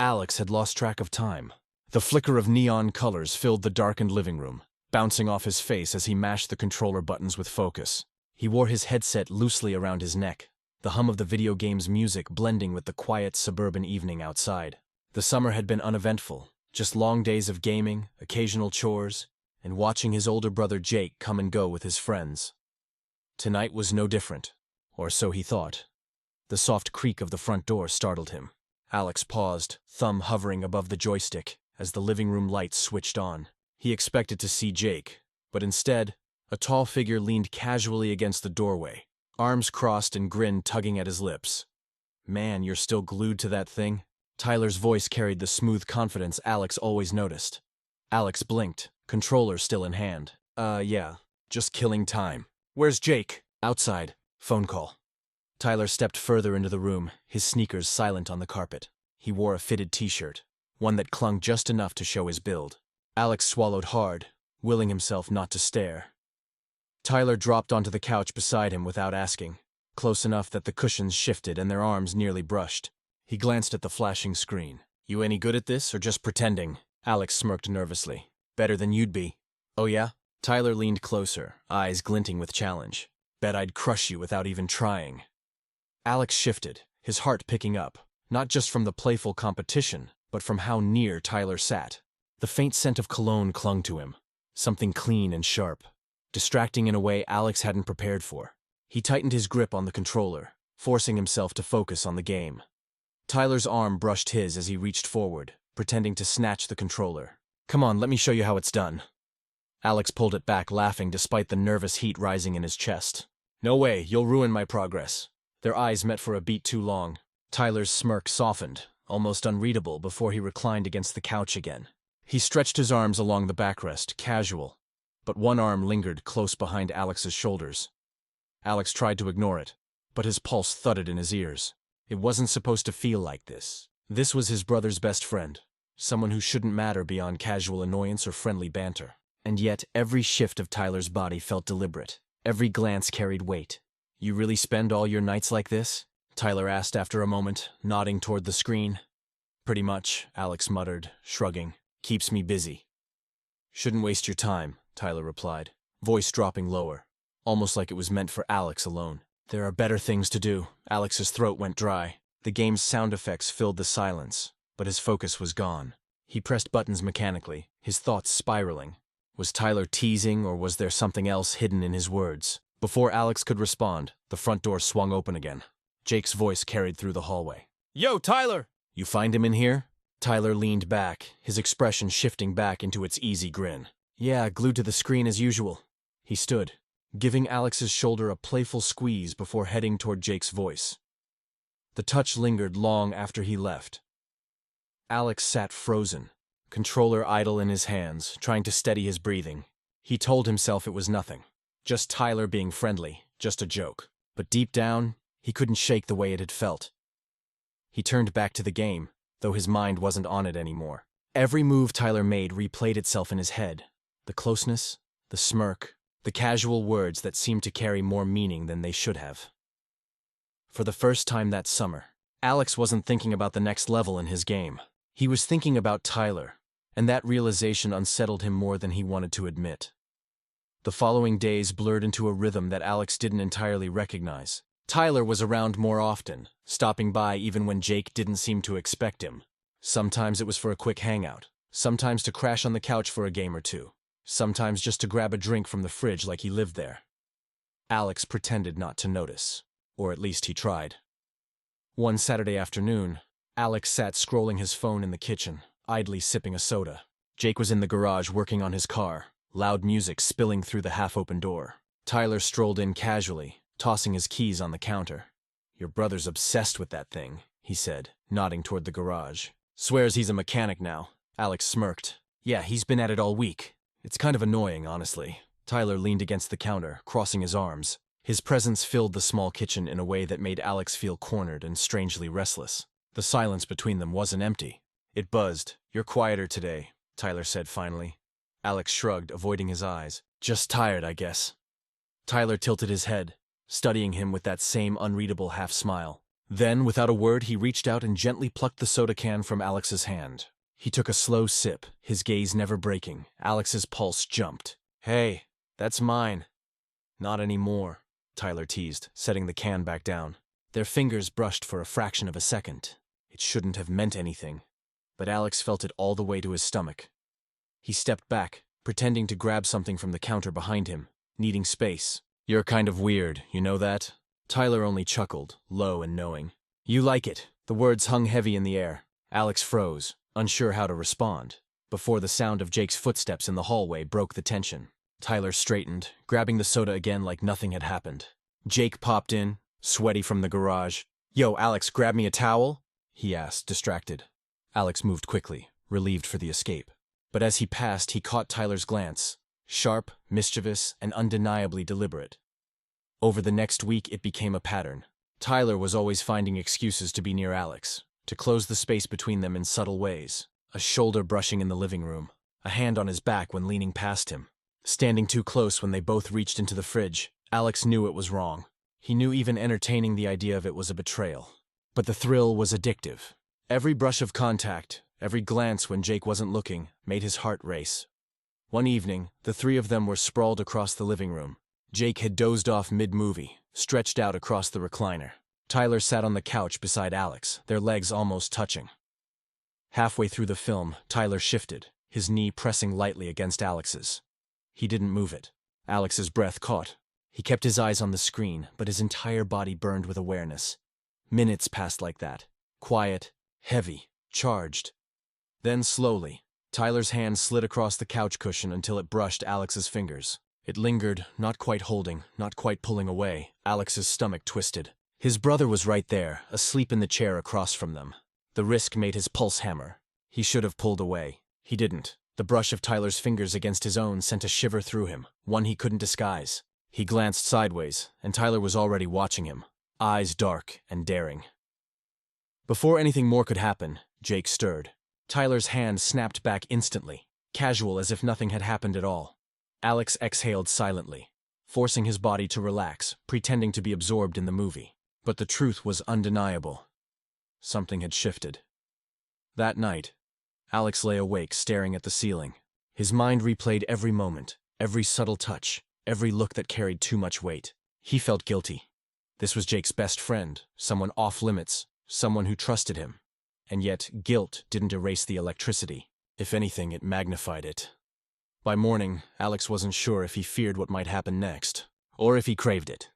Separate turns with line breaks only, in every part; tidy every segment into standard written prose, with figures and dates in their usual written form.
Alex had lost track of time. The flicker of neon colors filled the darkened living room, bouncing off his face as he mashed the controller buttons with focus. He wore his headset loosely around his neck, the hum of the video game's music blending with the quiet suburban evening outside. The summer had been uneventful, just long days of gaming, occasional chores, and watching his older brother Jake come and go with his friends. Tonight was no different, or so he thought. The soft creak of the front door startled him. Alex paused, thumb hovering above the joystick, as the living room lights switched on. He expected to see Jake, but instead, a tall figure leaned casually against the doorway, arms crossed and grin tugging at his lips. "Man, you're still glued to that thing?" Tyler's voice carried the smooth confidence Alex always noticed. Alex blinked, controller still in hand. Yeah, just killing time." "Where's Jake?" "Outside. Phone call." Tyler stepped further into the room, his sneakers silent on the carpet. He wore a fitted t-shirt, one that clung just enough to show his build. Alex swallowed hard, willing himself not to stare. Tyler dropped onto the couch beside him without asking, close enough that the cushions shifted and their arms nearly brushed. He glanced at the flashing screen. "You any good at this, or just pretending?" Alex smirked nervously. "Better than you'd be." "Oh yeah?" Tyler leaned closer, eyes glinting with challenge. "Bet I'd crush you without even trying." Alex shifted, his heart picking up, not just from the playful competition, but from how near Tyler sat. The faint scent of cologne clung to him, something clean and sharp, distracting in a way Alex hadn't prepared for. He tightened his grip on the controller, forcing himself to focus on the game. Tyler's arm brushed his as he reached forward, pretending to snatch the controller. "Come on, let me show you how it's done." Alex pulled it back, laughing despite the nervous heat rising in his chest. "No way, you'll ruin my progress." Their eyes met for a beat too long. Tyler's smirk softened, almost unreadable, before he reclined against the couch again. He stretched his arms along the backrest, casual, but one arm lingered close behind Alex's shoulders. Alex tried to ignore it, but his pulse thudded in his ears. It wasn't supposed to feel like this. This was his brother's best friend, someone who shouldn't matter beyond casual annoyance or friendly banter. And yet, every shift of Tyler's body felt deliberate. Every glance carried weight. "You really spend all your nights like this?" Tyler asked after a moment, nodding toward the screen. "Pretty much," Alex muttered, shrugging. "Keeps me busy." "Shouldn't waste your time," Tyler replied, voice dropping lower, almost like it was meant for Alex alone. "There are better things to do." Alex's throat went dry. The game's sound effects filled the silence, but his focus was gone. He pressed buttons mechanically, his thoughts spiraling. Was Tyler teasing, or was there something else hidden in his words? Before Alex could respond, the front door swung open again. Jake's voice carried through the hallway. "Yo, Tyler!" "You find him in here?" Tyler leaned back, his expression shifting back into its easy grin. "Yeah, glued to the screen as usual." He stood, giving Alex's shoulder a playful squeeze before heading toward Jake's voice. The touch lingered long after he left. Alex sat frozen, controller idle in his hands, trying to steady his breathing. He told himself it was nothing. Just Tyler being friendly, just a joke. But deep down, he couldn't shake the way it had felt. He turned back to the game, though his mind wasn't on it anymore. Every move Tyler made replayed itself in his head. The closeness, the smirk, the casual words that seemed to carry more meaning than they should have. For the first time that summer, Alex wasn't thinking about the next level in his game. He was thinking about Tyler, and that realization unsettled him more than he wanted to admit. The following days blurred into a rhythm that Alex didn't entirely recognize. Tyler was around more often, stopping by even when Jake didn't seem to expect him. Sometimes it was for a quick hangout, sometimes to crash on the couch for a game or two, sometimes just to grab a drink from the fridge like he lived there. Alex pretended not to notice, or at least he tried. One Saturday afternoon, Alex sat scrolling his phone in the kitchen, idly sipping a soda. Jake was in the garage working on his car, loud music spilling through the half-open door. Tyler strolled in casually, tossing his keys on the counter. "Your brother's obsessed with that thing," he said, nodding toward the garage. "Swears he's a mechanic now." Alex smirked. "Yeah, he's been at it all week. It's kind of annoying, honestly." Tyler leaned against the counter, crossing his arms. His presence filled the small kitchen in a way that made Alex feel cornered and strangely restless. The silence between them wasn't empty. It buzzed. "You're quieter today," Tyler said finally. Alex shrugged, avoiding his eyes. "Just tired, I guess." Tyler tilted his head, studying him with that same unreadable half-smile. Then, without a word, he reached out and gently plucked the soda can from Alex's hand. He took a slow sip, his gaze never breaking. Alex's pulse jumped. "Hey, that's mine." "Not anymore," Tyler teased, setting the can back down. Their fingers brushed for a fraction of a second. It shouldn't have meant anything, but Alex felt it all the way to his stomach. He stepped back, pretending to grab something from the counter behind him, needing space. "You're kind of weird, you know that?" Tyler only chuckled, low and knowing. "You like it." The words hung heavy in the air. Alex froze, unsure how to respond, before the sound of Jake's footsteps in the hallway broke the tension. Tyler straightened, grabbing the soda again like nothing had happened. Jake popped in, sweaty from the garage. "Yo, Alex, grab me a towel?" he asked, distracted. Alex moved quickly, relieved for the escape. But as he passed, he caught Tyler's glance, sharp, mischievous, and undeniably deliberate. Over the next week, it became a pattern. Tyler was always finding excuses to be near Alex, to close the space between them in subtle ways. A shoulder brushing in the living room, a hand on his back when leaning past him, standing too close when they both reached into the fridge. Alex knew it was wrong. He knew even entertaining the idea of it was a betrayal. But the thrill was addictive. Every brush of contact, every glance when Jake wasn't looking, made his heart race. One evening, the three of them were sprawled across the living room. Jake had dozed off mid-movie, stretched out across the recliner. Tyler sat on the couch beside Alex, their legs almost touching. Halfway through the film, Tyler shifted, his knee pressing lightly against Alex's. He didn't move it. Alex's breath caught. He kept his eyes on the screen, but his entire body burned with awareness. Minutes passed like that. Quiet, heavy, charged. Then slowly, Tyler's hand slid across the couch cushion until it brushed Alex's fingers. It lingered, not quite holding, not quite pulling away. Alex's stomach twisted. His brother was right there, asleep in the chair across from them. The risk made his pulse hammer. He should have pulled away. He didn't. The brush of Tyler's fingers against his own sent a shiver through him, one he couldn't disguise. He glanced sideways, and Tyler was already watching him, eyes dark and daring. Before anything more could happen, Jake stirred. Tyler's hand snapped back instantly, casual as if nothing had happened at all. Alex exhaled silently, forcing his body to relax, pretending to be absorbed in the movie. But the truth was undeniable. Something had shifted. That night, Alex lay awake, staring at the ceiling. His mind replayed every moment, every subtle touch, every look that carried too much weight. He felt guilty. This was Jake's best friend, someone off limits, someone who trusted him. And yet, guilt didn't erase the electricity. If anything, it magnified it. By morning, Alex wasn't sure if he feared what might happen next, or if he craved it.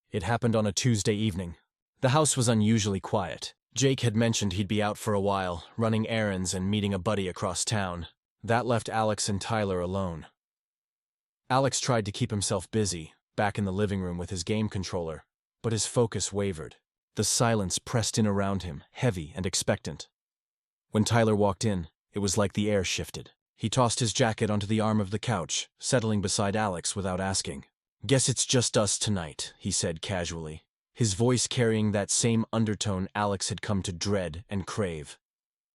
It happened on a Tuesday evening. The house was unusually quiet. Jake had mentioned he'd be out for a while, running errands and meeting a buddy across town. That left Alex and Tyler alone. Alex tried to keep himself busy, back in the living room with his game controller, but his focus wavered. The silence pressed in around him, heavy and expectant. When Tyler walked in, it was like the air shifted. He tossed his jacket onto the arm of the couch, settling beside Alex without asking. "Guess it's just us tonight," he said casually, his voice carrying that same undertone Alex had come to dread and crave.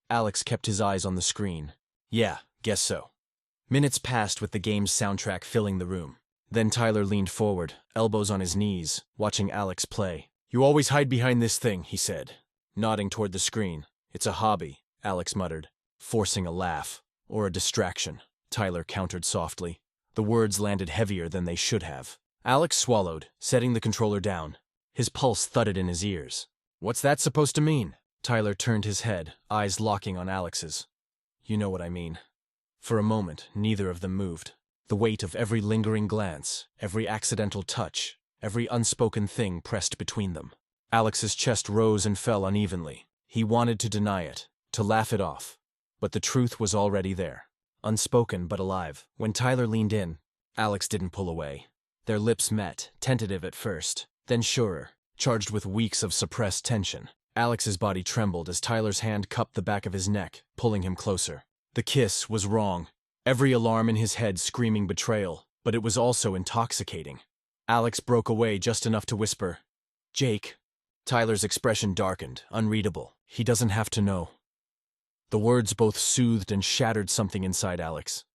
Alex kept his eyes on the screen. "Yeah, guess so." Minutes passed with the game's soundtrack filling the room. Then Tyler leaned forward, elbows on his knees, watching Alex play. "You always hide behind this thing," he said, nodding toward the screen. "It's a hobby," Alex muttered, forcing a laugh. "Or a distraction," Tyler countered softly. The words landed heavier than they should have. Alex swallowed, setting the controller down. His pulse thudded in his ears. "What's that supposed to mean?" Tyler turned his head, eyes locking on Alex's. "You know what I mean." For a moment, neither of them moved. The weight of every lingering glance, every accidental touch, every unspoken thing pressed between them. Alex's chest rose and fell unevenly. He wanted to deny it, to laugh it off. But the truth was already there, unspoken but alive. When Tyler leaned in, Alex didn't pull away. Their lips met, tentative at first, then surer, charged with weeks of suppressed tension. Alex's body trembled as Tyler's hand cupped the back of his neck, pulling him closer. The kiss was wrong, every alarm in his head screaming betrayal, but it was also intoxicating. Alex broke away just enough to whisper, "Jake." Tyler's expression darkened, unreadable. "He doesn't have to know." The words both soothed and shattered something inside Alex.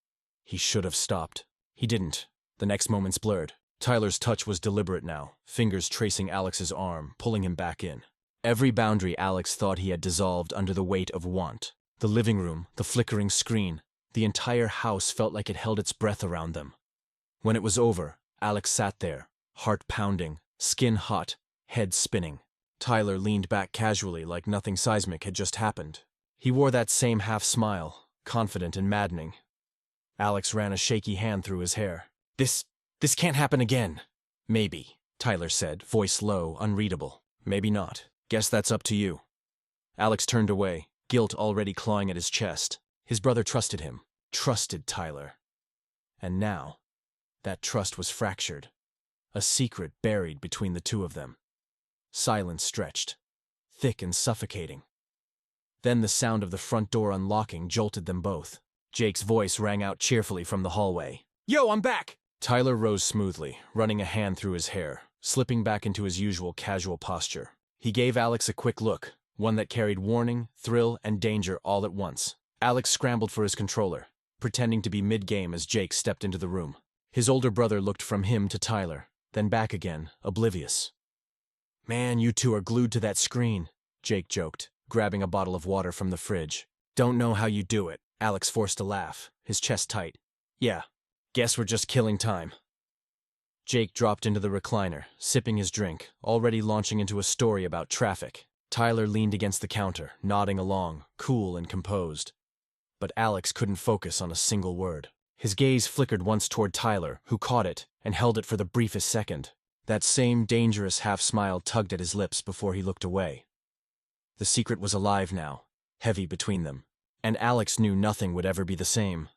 He should have stopped. He didn't. The next moments blurred. Tyler's touch was deliberate now, fingers tracing Alex's arm, pulling him back in. Every boundary Alex thought he had dissolved under the weight of want. The living room, the flickering screen, the entire house felt like it held its breath around them. When it was over, Alex sat there, heart pounding, skin hot, head spinning. Tyler leaned back casually like nothing seismic had just happened. He wore that same half-smile, confident and maddening. Alex ran a shaky hand through his hair. This can't happen again. Maybe, Tyler said, voice low, unreadable. Maybe not. Guess that's up to you. Alex turned away, guilt already clawing at his chest. His brother trusted him, trusted Tyler. And now, that trust was fractured. A secret buried between the two of them. Silence stretched, thick and suffocating. Then the sound of the front door unlocking jolted them both. Jake's voice rang out cheerfully from the hallway. Yo, I'm back! Tyler rose smoothly, running a hand through his hair, slipping back into his usual casual posture. He gave Alex a quick look, one that carried warning, thrill, and danger all at once. Alex scrambled for his controller, pretending to be mid-game as Jake stepped into the room. His older brother looked from him to Tyler, then back again, oblivious. Man, you two are glued to that screen, Jake joked, grabbing a bottle of water from the fridge. Don't know how you do it. Alex forced a laugh, his chest tight. Yeah, guess we're just killing time. Jake dropped into the recliner, sipping his drink, already launching into a story about traffic. Tyler leaned against the counter, nodding along, cool and composed. But Alex couldn't focus on a single word. His gaze flickered once toward Tyler, who caught it and held it for the briefest second. That same dangerous half-smile tugged at his lips before he looked away. The secret was alive now, heavy between them. And Alex knew nothing would ever be the same.